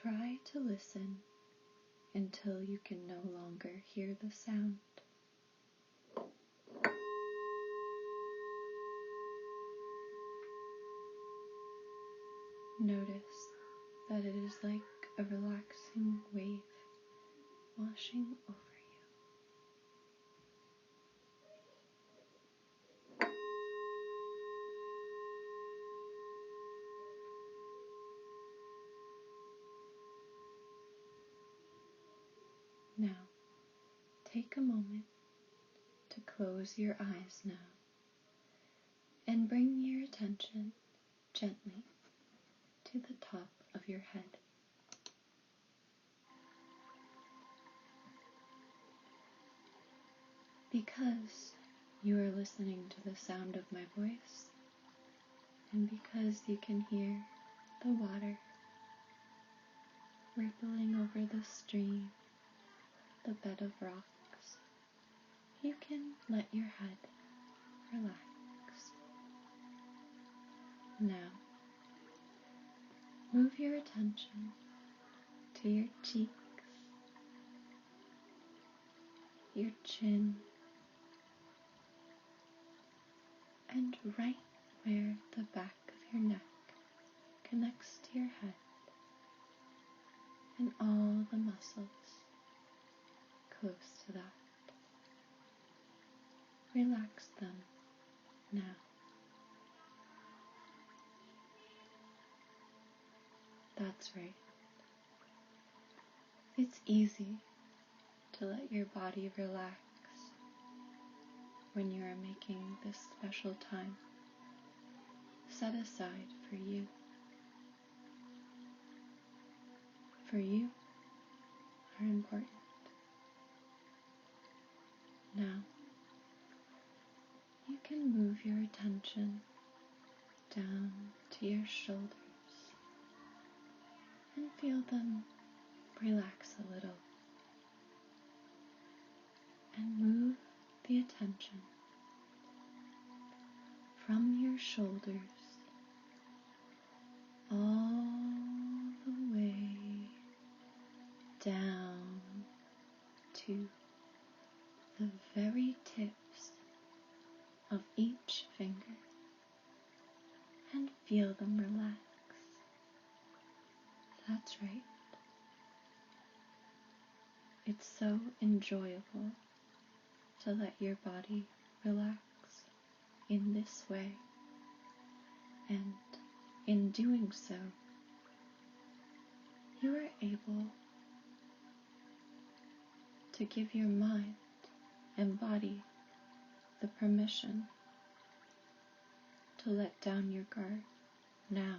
Try to listen until you can no longer hear the sound. Notice that it is like a relaxing wave washing over you. Now, take a moment to close your eyes now and bring your attention gently to the top of your head. Because you are listening to the sound of my voice, and because you can hear the water rippling over the stream, the bed of rocks, you can let your head relax. Now, move your attention to your cheeks, your chin, and right where the back of your neck connects to your head, and all the muscles close to that. Relax them now. That's right. It's easy to let your body relax when you are making this special time set aside for you. For you are important. Now, you can move your attention down to your shoulders and feel them relax a little, and move the attention from your shoulders all the way down to the very tips of each finger, and feel them relax. That's right. It's so enjoyable to let your body relax in this way, and in doing so, you are able to give your mind and body the permission to let down your guard now.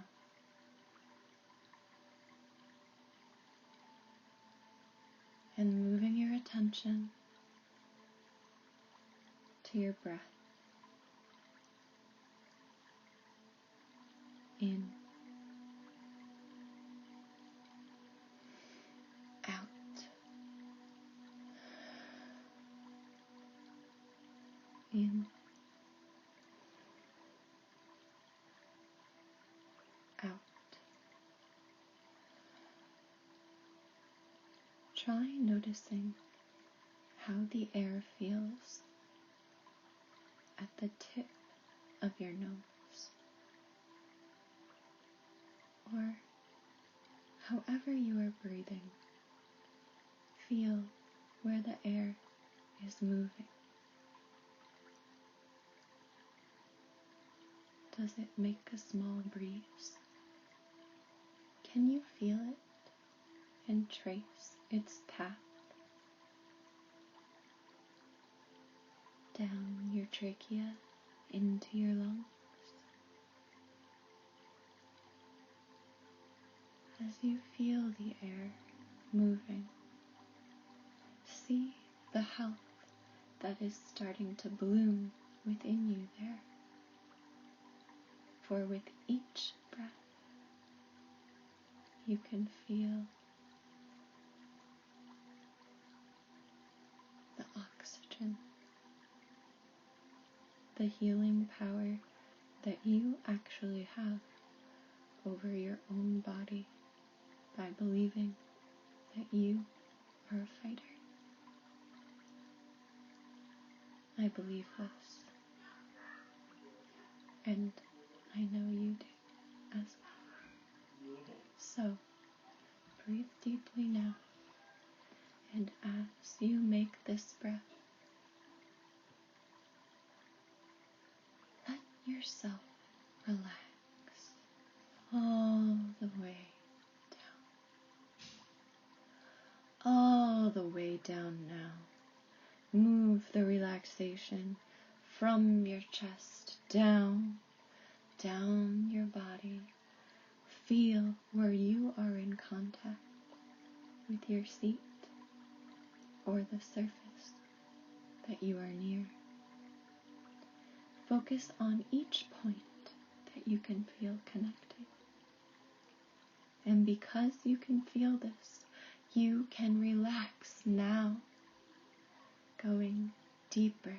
And moving your attention to your breath. In, out, in, out. Try noticing how the air feels at the tip of your nose, or however you are breathing. Feel where the air is moving. Does it make a small breeze? Can you feel it and trace its path down your trachea into your lungs? As you feel the air moving, see the health that is starting to bloom within you there. For with each breath, you can feel the oxygen, the healing power that you actually have over your own body by believing that you are a fighter. I believe this, and I know you do as well. So, breathe deeply now, and as you make this breath, let yourself relax all the way down. All the way down now. Move the relaxation from your chest down your body. Feel where you are in contact with your seat or the surface that you are near. Focus on each point that you can feel connected. And because you can feel this, you can relax now, going deeper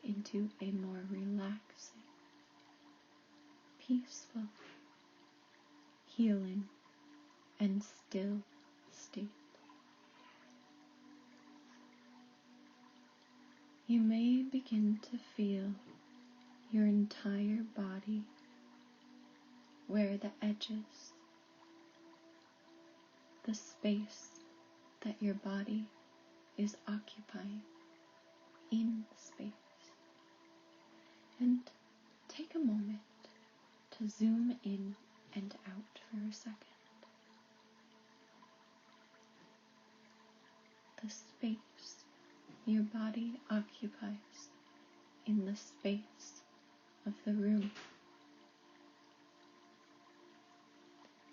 into a more relaxing, peaceful, healing, and still state. You may begin to feel your entire body, where the edges, the space that your body is occupying in space. And take a moment to zoom in and out for a second. The space your body occupies in the space of the room,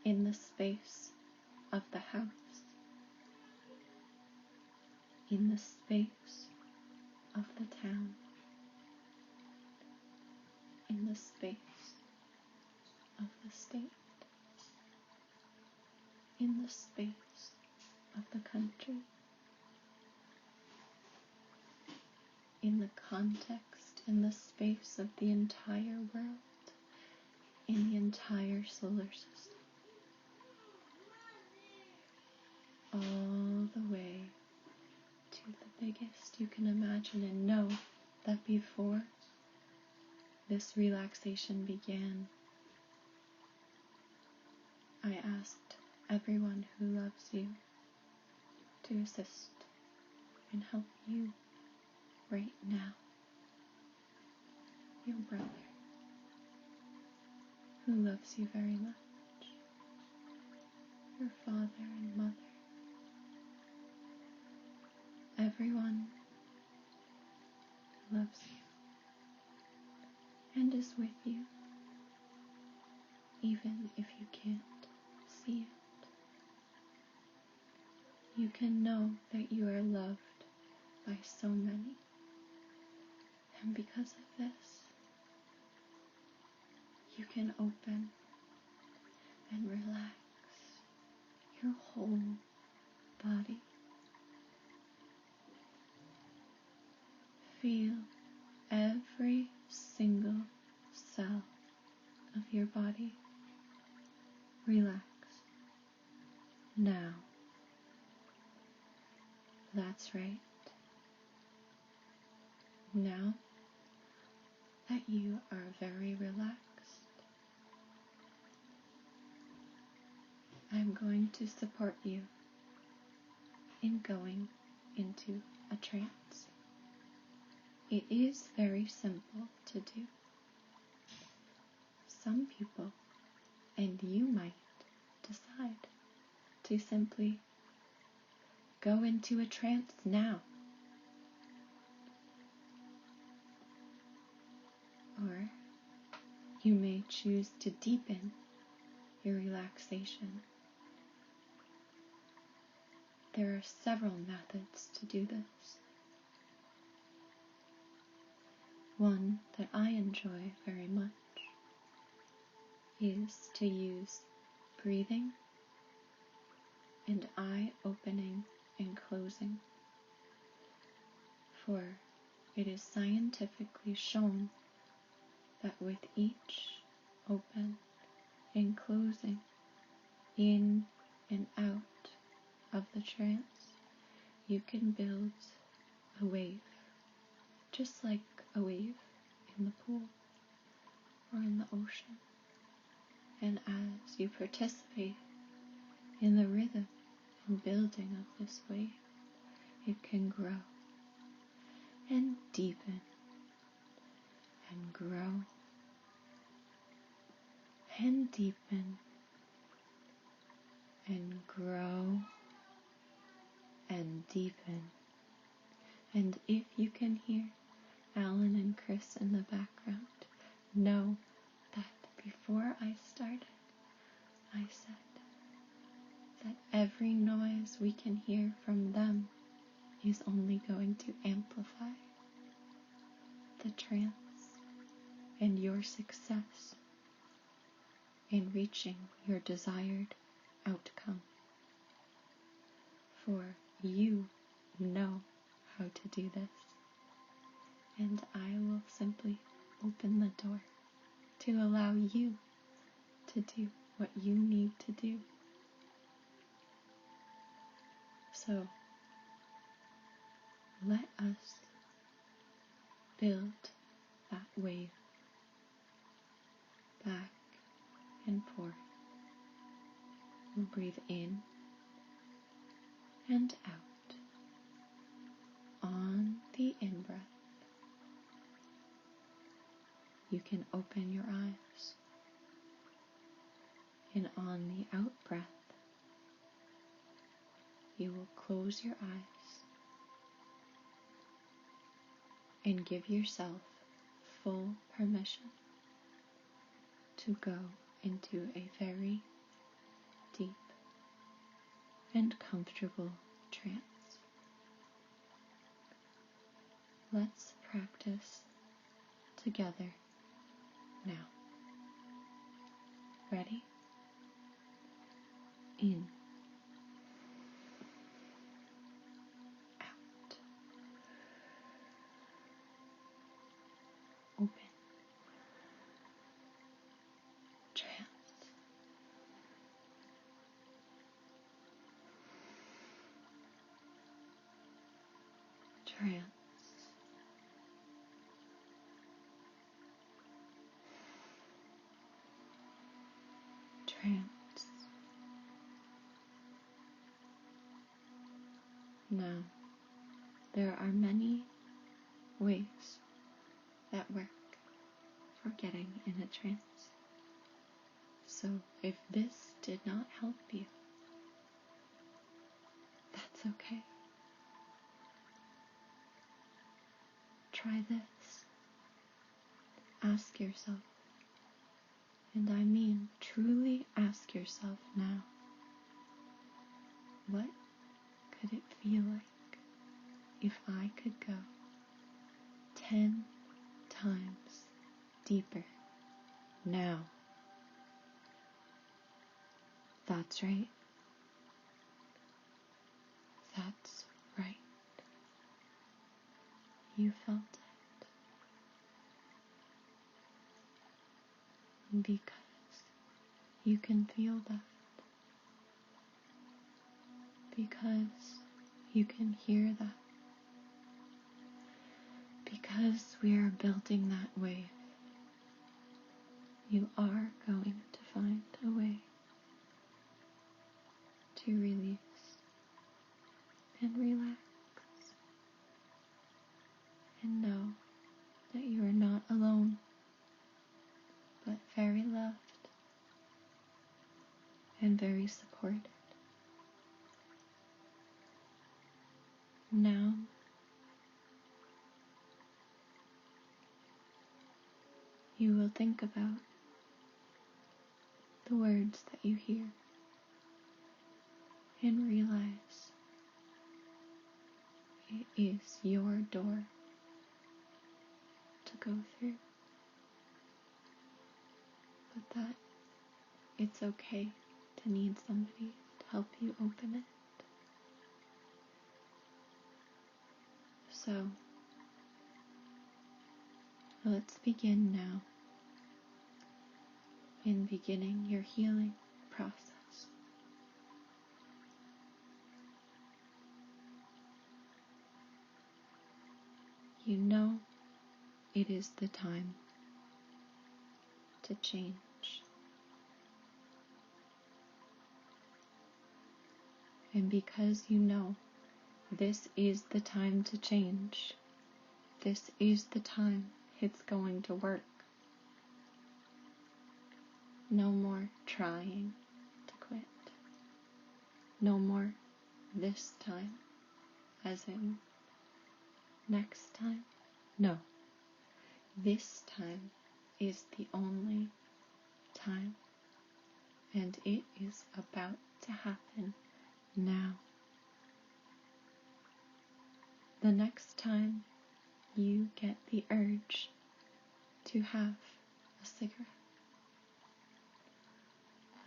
in the space of the house, in the space of the town, in the space of the state, in the space of the country, in the context, in the space of the entire world, in the entire solar system, all the way to the biggest you can imagine. And know that before this relaxation began, I asked everyone who loves you to assist and help you right now. Your brother, who loves you very much, your father and mother, everyone who loves you and is with you, even if you can't see it. You can know that you are loved by so many, and because of this, you can open and relax your whole body. Feel every single cell of your body relax now. That's right. Now that you are very relaxed, I'm going to support you in going into a trance. It is very simple to do. Some people, and you might, decide to simply go into a trance now. Or you may choose to deepen your relaxation. There are several methods to do this. One that I enjoy very much is to use breathing and eye opening and closing, for it is scientifically shown that with each open and closing, in and out of the trance, you can build a wave, just like a wave in the pool or in the ocean. And as you participate in the rhythm and building of this wave, it can grow and deepen and grow and deepen and grow and deepen. And if you can hear Alan and Chris in the background, know that before I started, I said that every noise we can hear from them is only going to amplify the trance and your success in reaching your desired outcome. For you know how to do this, and I will simply open the door to allow you to do what you need to do. So let us build that wave back and forth. We'll breathe in and out. On the in-breath, you can open your eyes, and on the out-breath, you will close your eyes and give yourself full permission to go into a very deep and comfortable trance. Let's practice together now. Ready? In. Out. Open. Trance. Trance. Trance. Now, there are many ways that work for getting in a trance. So if this did not help you, that's okay. Try this. Ask yourself, and I mean truly ask yourself now, what could it feel like if I could go 10 times deeper now? That's right. That's right. You felt it. Because you can feel that. Because you can hear that. Because we are building that wave, you are going to find a way to release and relax and know that you are not alone, but very loved and very supported. Now, you will think about the words that you hear and realize it is your door to go through, but that it's okay to need somebody to help you open it. So, let's begin now in beginning your healing process. you know it is the time to change. And because you know this is the time to change, this is the time it's going to work. No more trying to quit. No more this time, as in next time. No, this time is the only time, and it is about to happen now. The next time you get the urge to have a cigarette,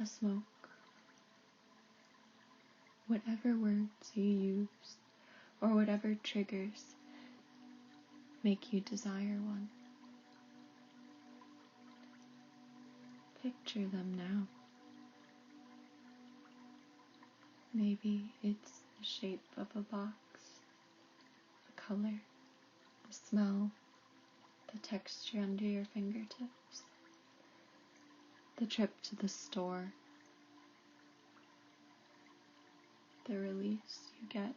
a smoke, whatever words you use or whatever triggers make you desire one, picture them now. Maybe it's the shape of a box, the color, the smell, the texture under your fingertips, the trip to the store, the release you get.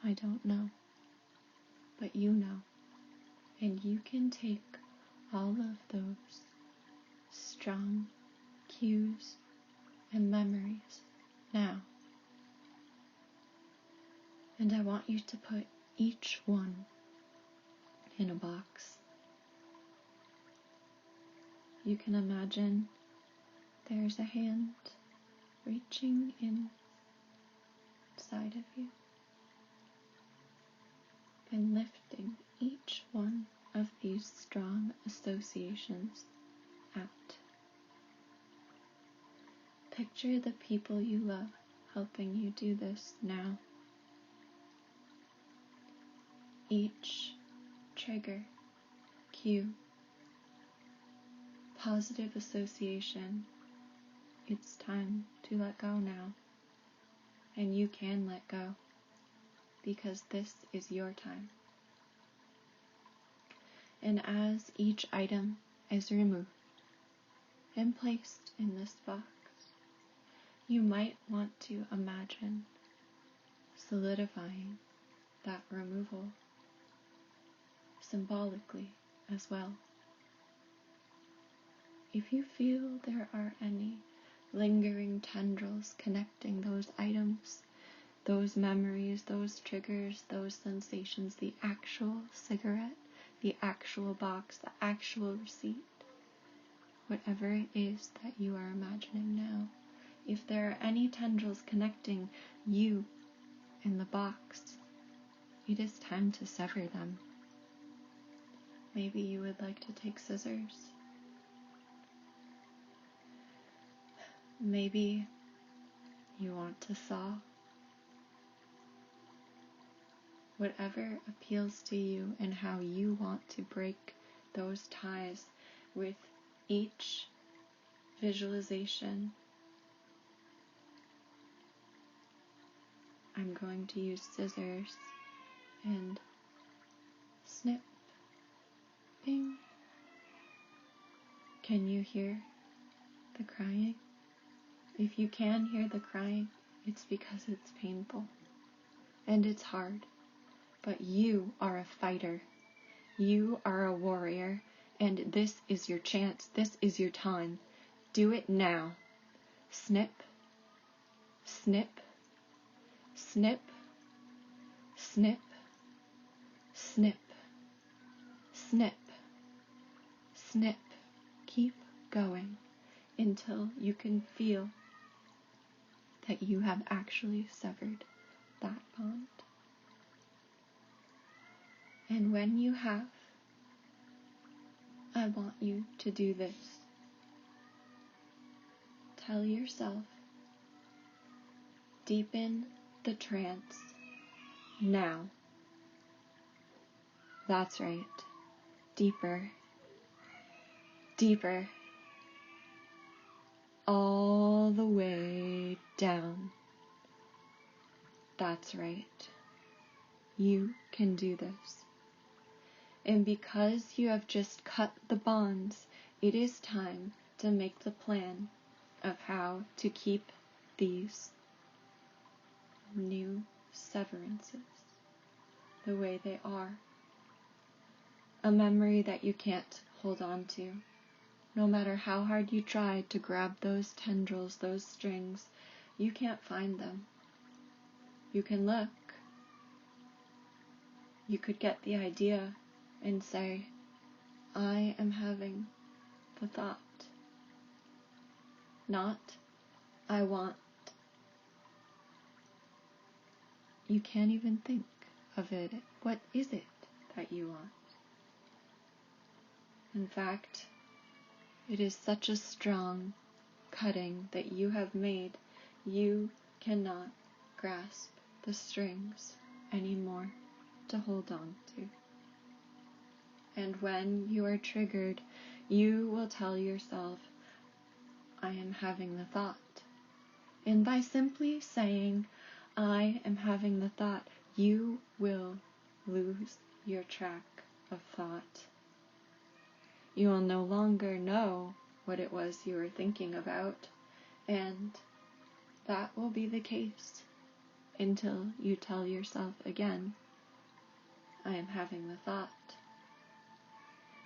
I don't know, but you know, and you can take all of those strong cues and memories now, and I want you to put each one in a box. You can imagine there's a hand reaching inside of you and lifting each one of these strong associations out. Picture the people you love helping you do this now. Each trigger, cue, positive association, it's time to let go now. And you can let go, because this is your time. And as each item is removed and placed in this box, you might want to imagine solidifying that removal symbolically as well. If you feel there are any lingering tendrils connecting those items, those memories, those triggers, those sensations, the actual cigarette, the actual box, the actual receipt, whatever it is that you are imagining now, if there are any tendrils connecting you and the box, it is time to sever them. Maybe you would like to take scissors. Maybe you want to saw. Whatever appeals to you and how you want to break those ties with each visualization. I'm going to use scissors and snip, bing. Can you hear the crying? If you can hear the crying, it's because it's painful and it's hard. But you are a fighter. You are a warrior, and this is your chance. This is your time. Do it now. Snip, snip, snip, snip, snip, snip, snip. Keep going until you can feel that you have actually severed that bond. And when you have, I want you to do this. Tell yourself, deepen the trance now. That's right. Deeper, deeper, all the way down. That's right. You can do this. And because you have just cut the bonds, it is time to make the plan of how to keep these new severances the way they are. A memory that you can't hold on to. No matter how hard you try to grab those tendrils, those strings, you can't find them. You can look. You could get the idea and say, I am having the thought. Not, I want. You can't even think of it. What is it that you want? In fact, it is such a strong cutting that you have made, you cannot grasp the strings anymore to hold on to. And when you are triggered, you will tell yourself, I am having the thought. And by simply saying, I am having the thought, you will lose your track of thought. You will no longer know what it was you were thinking about, and that will be the case until you tell yourself again, I am having the thought.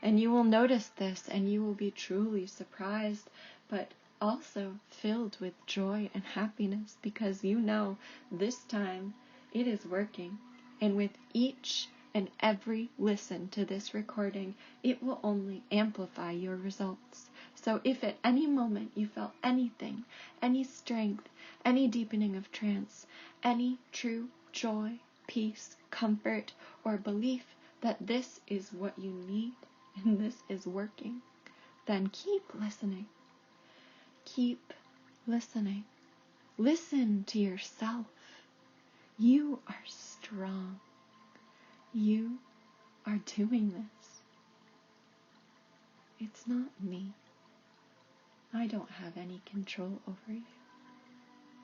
And you will notice this, and you will be truly surprised, but also filled with joy and happiness, because you know this time it is working. And with each and every listen to this recording, it will only amplify your results. So if at any moment you felt anything, any strength, any deepening of trance, any true joy, peace, comfort, or belief that this is what you need and this is working, then keep listening. Keep listening. Listen to yourself. You are strong. You are doing this. It's not me. I don't have any control over you.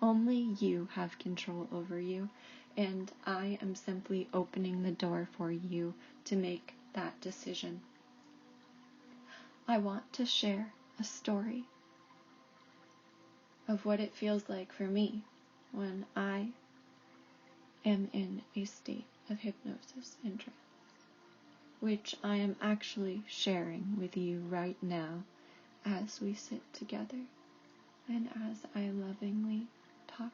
Only you have control over you, and I am simply opening the door for you to make that decision. I want to share a story of what it feels like for me when I am in a state of hypnosis and trance, which I am actually sharing with you right now as we sit together and as I lovingly talk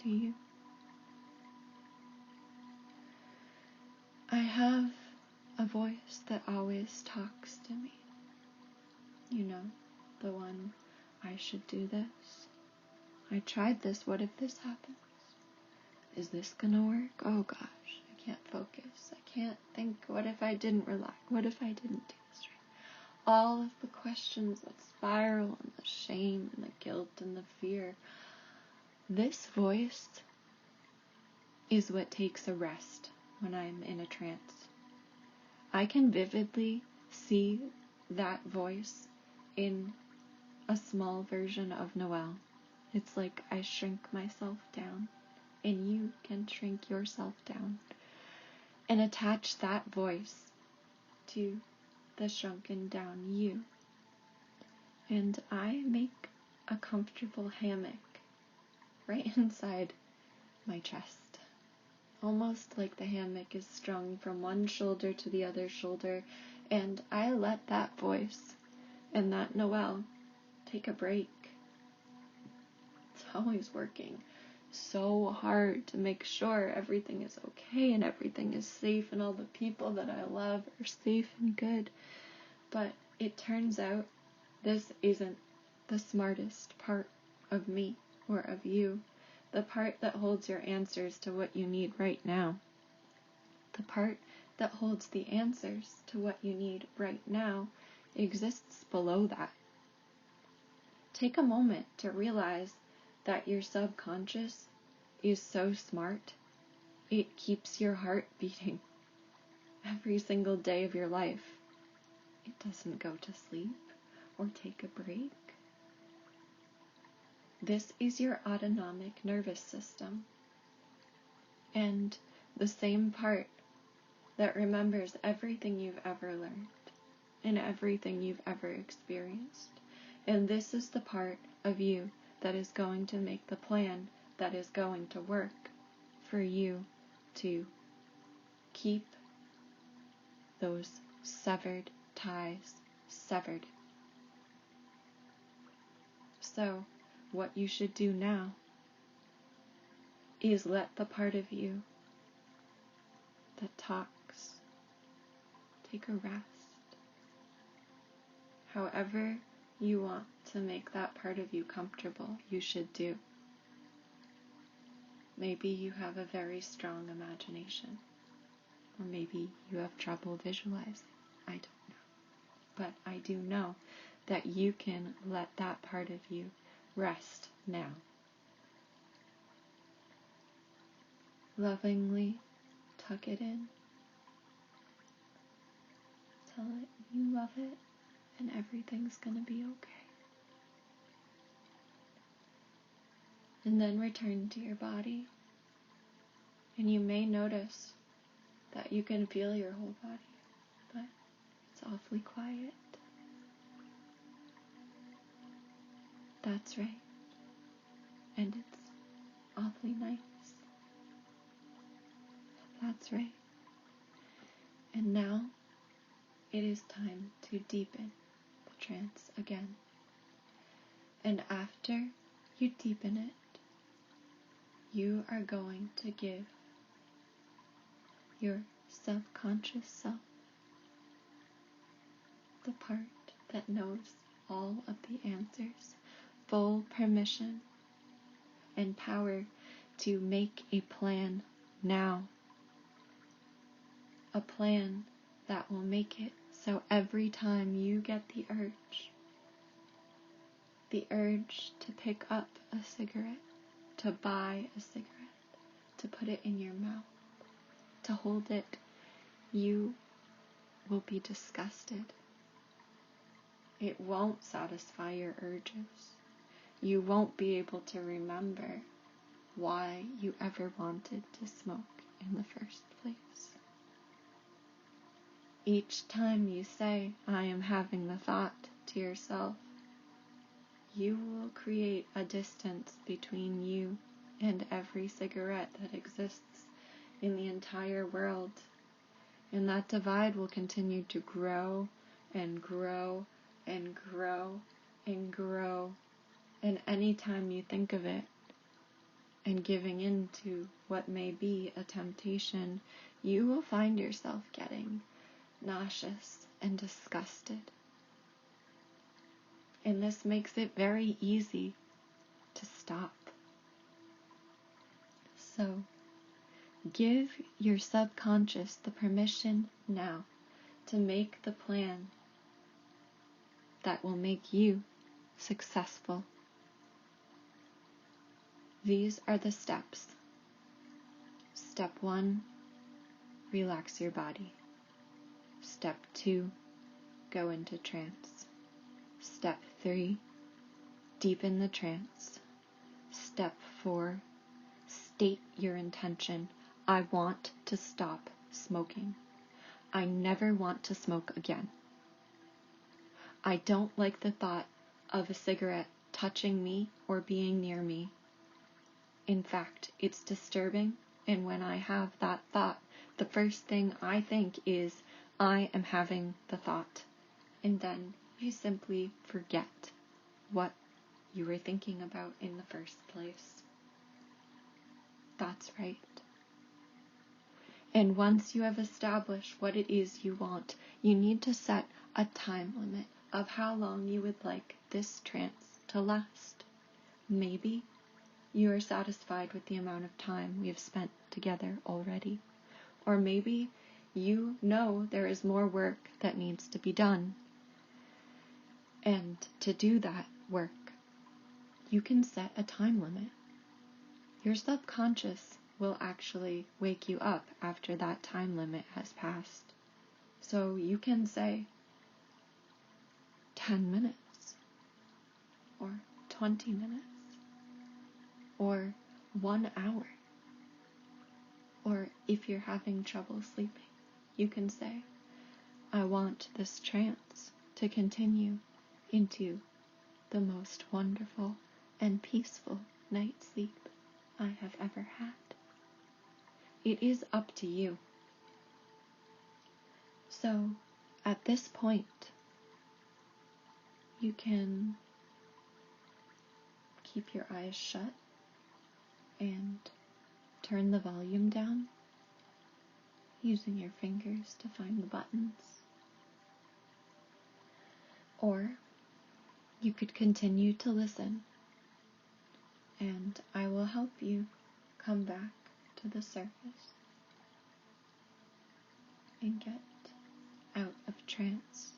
to you. I have a voice that always talks to me. You know, the one, I should do this. I tried this, what if this happens? Is this gonna work? Oh gosh, I can't focus. I can't think. What if I didn't relax? What if I didn't do this right? All of the questions that spiral, and the shame, and the guilt, and the fear. This voice is what takes a rest when I'm in a trance. I can vividly see that voice in a small version of Noelle. It's like I shrink myself down, and you can shrink yourself down, and attach that voice to the shrunken down you. And I make a comfortable hammock right inside my chest, almost like the hammock is strung from one shoulder to the other shoulder, and I let that voice and that Noelle take a break. It's always working so hard to make sure everything is okay and everything is safe and all the people that I love are safe and good. But it turns out this isn't the smartest part of me or of you. The part that holds your answers to what you need right now. The part that holds the answers to what you need right now exists below that. Take a moment to realize that your subconscious is so smart. It keeps your heart beating every single day of your life. It doesn't go to sleep or take a break. This is your autonomic nervous system. And the same part that remembers everything you've ever learned and everything you've ever experienced. And this is the part of you that is going to make the plan that is going to work for you to keep those severed ties severed. So, what you should do now is let the part of you that talks take a rest. However you want to make that part of you comfortable, you should do. Maybe you have a very strong imagination, or maybe you have trouble visualizing. I don't know. But I do know that you can let that part of you rest now. Lovingly tuck it in. Tell it you love it and everything's gonna be okay. And then return to your body. And you may notice that you can feel your whole body, but it's awfully quiet. That's right. And it's awfully nice. That's right. And now it is time to deepen the trance again. And after you deepen it, you are going to give your subconscious self, the part that knows all of the answers, full permission and power to make a plan now. A plan that will make it so every time you get the urge to pick up a cigarette, to buy a cigarette, to put it in your mouth, to hold it, you will be disgusted. It won't satisfy your urges. You won't be able to remember why you ever wanted to smoke in the first place. Each time you say, I am having the thought to yourself, you will create a distance between you and every cigarette that exists in the entire world. And that divide will continue to grow and grow and grow and grow. And any time you think of it and giving in to what may be a temptation, you will find yourself getting nauseous and disgusted. And this makes it very easy to stop. So, give your subconscious the permission now to make the plan that will make you successful. These are the steps. Step 1, relax your body. Step 2, go into trance. Step 3, deepen the trance. Step 4, state your intention. I want to stop smoking. I never want to smoke again. I don't like the thought of a cigarette touching me or being near me. In fact, it's disturbing, and when I have that thought, the first thing I think is, I am having the thought. And then you simply forget what you were thinking about in the first place. That's right. And once you have established what it is you want, you need to set a time limit of how long you would like this trance to last. Maybe you are satisfied with the amount of time we have spent together already. Or maybe you know there is more work that needs to be done. And to do that work, you can set a time limit. Your subconscious will actually wake you up after that time limit has passed. So you can say 10 minutes, or 20 minutes, or 1 hour, or if you're having trouble sleeping, You can say, I want this trance to continue into the most wonderful and peaceful night's sleep I have ever had. It is up to you. So, at this point, you can keep your eyes shut and turn the volume down, using your fingers to find the buttons. Or you could continue to listen, and I will help you come back to the surface and get out of trance.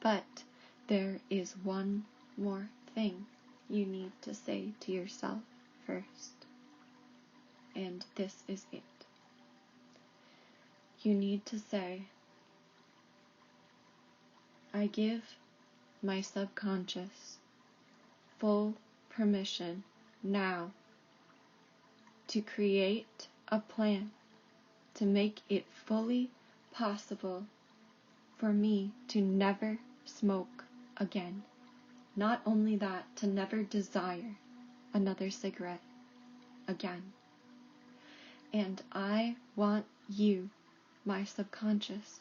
But there is one more thing you need to say to yourself first, and this is it. You need to say, I give my subconscious full permission now to create a plan to make it fully possible for me to never smoke again. Not only that, to never desire another cigarette again. And I want you, my subconscious,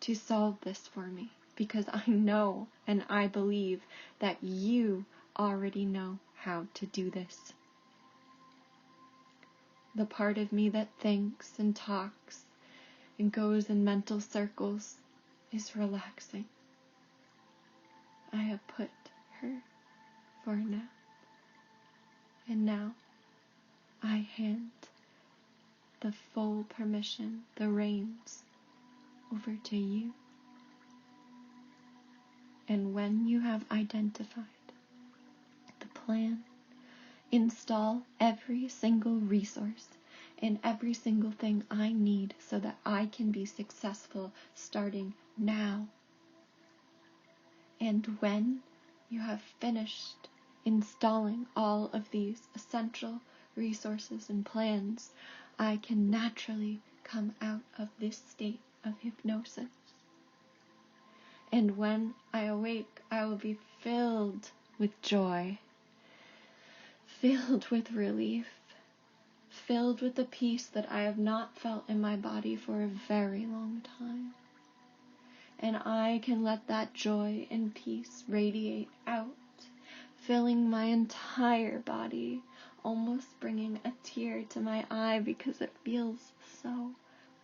to solve this for me, because I know and I believe that you already know how to do this. The part of me that thinks and talks and goes in mental circles is relaxing. I have put her for a nap. And now I hand the full permission, the reins, over to you. And when you have identified the plan, install every single resource and every single thing I need so that I can be successful starting now. And when you have finished installing all of these essential resources and plans, I can naturally come out of this state of hypnosis. And when I awake, I will be filled with joy, filled with relief, filled with the peace that I have not felt in my body for a very long time. And I can let that joy and peace radiate out, filling my entire body, almost bringing a tear to my eye because it feels so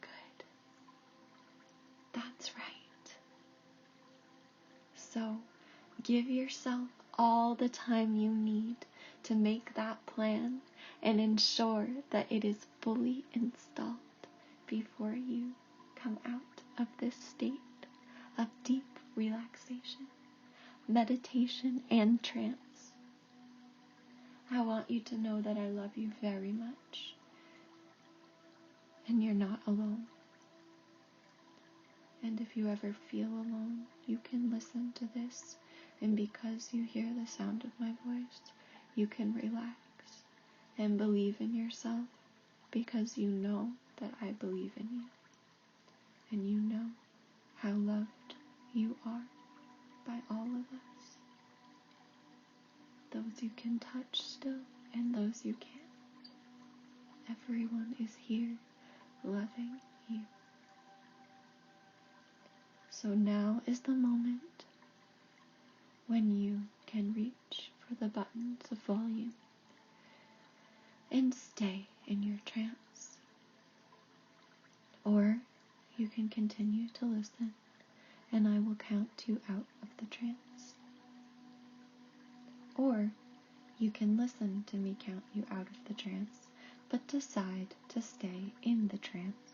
good. That's right. So, give yourself all the time you need to make that plan and ensure that it is fully installed before you come out of this state of deep relaxation, meditation, and trance. I want you to know that I love you very much, and you're not alone. And if you ever feel alone, you can listen to this, and because you hear the sound of my voice, you can relax and believe in yourself, because you know that I believe in you, and you know how loved you are by all of us. Those you can touch still, and those you can't. Everyone is here loving you. So now is the moment when you can reach for the buttons of volume and stay in your trance. Or you can continue to listen, and I will count you out of the trance. Or you can listen to me count you out of the trance, but decide to stay in the trance.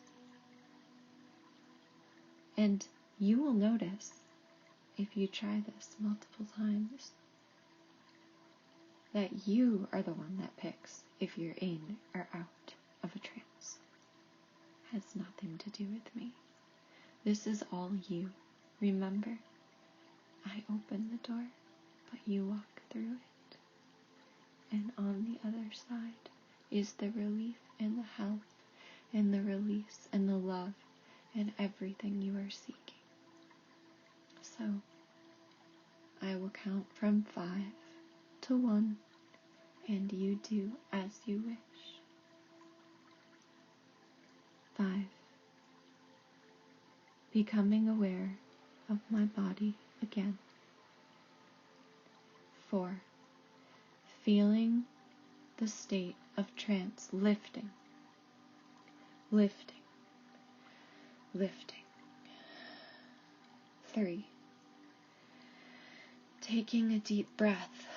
And you will notice, if you try this multiple times, that you are the one that picks if you're in or out of a trance. It has nothing to do with me. This is all you. Remember, I open the door, but you walk through it. And on the other side is the relief and the health and the release and the love and everything you are seeking. So, I will count from 5 to 1, and you do as you wish. 5. Becoming aware of my body again. 4. Feeling the state of trance lifting, lifting, lifting. 3. Taking a deep breath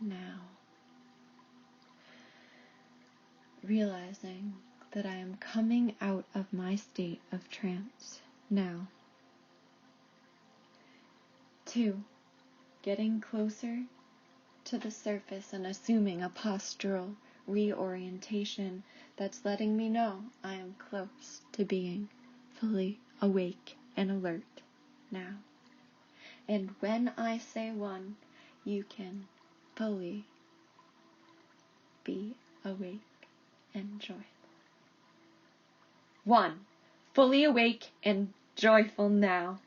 now, realizing that I am coming out of my state of trance now. 2. Getting closer to the surface and assuming a postural reorientation that's letting me know I am close to being fully awake and alert now. And when I say 1, you can fully be awake and joyful. 1. Fully awake and joyful now.